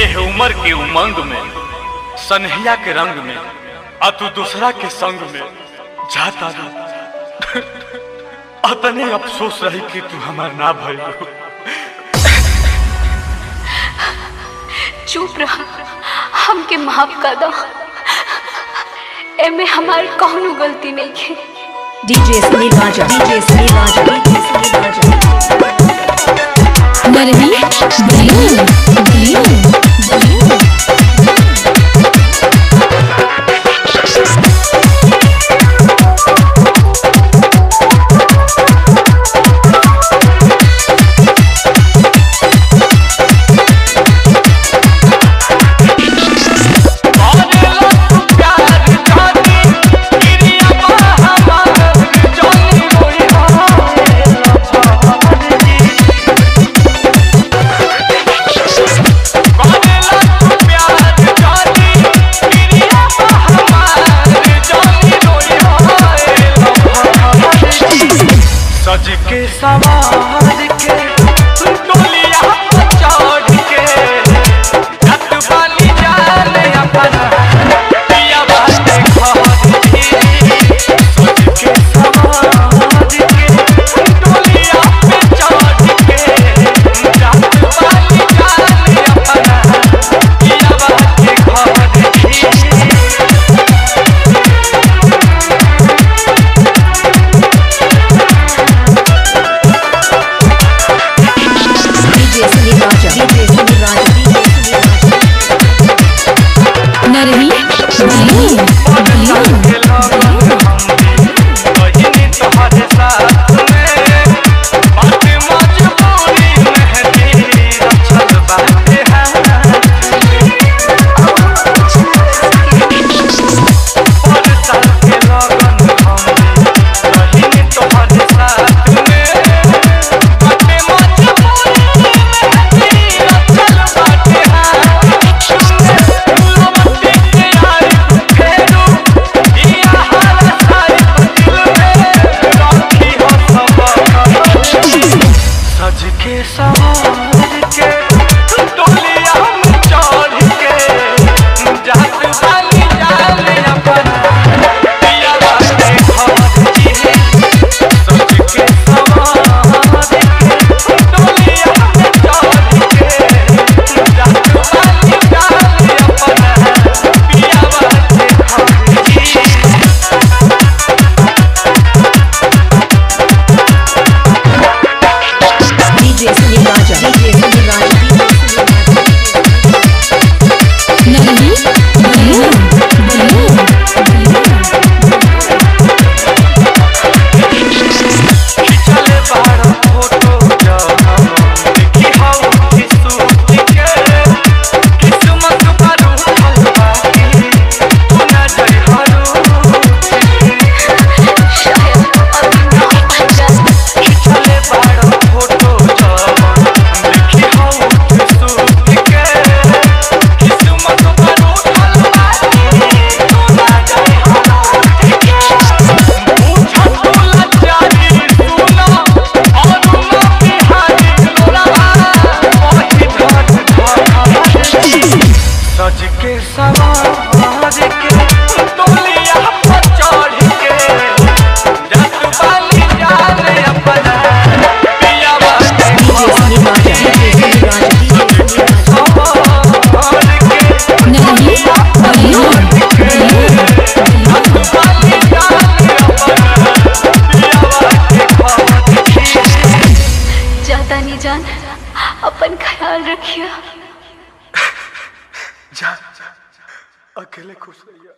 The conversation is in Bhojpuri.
एह उम्र के उमंग में सनहिया के रंग में आ तू दूसरा के संग में जाता अतने अफसोस रही कि तू हमार ना भइलो। चुप रहा, हमके माफ कर दो। एमे हमारी कौनो गलती नहीं है। डीजे सुनील राजा, डीजे सुनील राजा, डीजे सुनील राजा। नरही बलियो बलियो बलियो। सज के सवार के डोलिया पर चढ़ के घाट वाली जान अपना पिया बाटे खहरी। सज के सवार के डोलिया पे चढ़ के घाट वाली जान अपना पिया बाटे खहरी। नरही बलियो बलियो। सज के सवार के डोलिया में चढ़ के जात वाली जान अपना पिया बाटे खहरी। सज के सवार के डोलिया में चढ़ के जात वाली जान अपना पिया बाटे खहरी। डीजे सुनील राजा, डीजे सुनील राजा, नरही बलियो बलियो बलियो। चले बाहर फोटो देखी हाउ किसूट के किस्मत बारू हलवाई तू ना जाई हरू। शायद अभी ना आएगा। चले बाहर फोटो देखी हाउ किसूट के किस्मत बारू हलवाई तू ना जाई हरू। पूछा तू लजारी सुना और ना बिहारी लोरावा वही घाट धरती। सज के सवार के डोलिया पर चढ़ के जात वाली जान अपना पिया बाटे डीजे सुनील राजा, डीजे सुनील राजा, डीजे सुनील राजा। सवार के नरही बलियो बलियो जात वाली जान अपना पिया बाटे खहरी। ज्यादा नहीं जान, अपन ख्याल रखिए। जा अकेले खुश रहिए।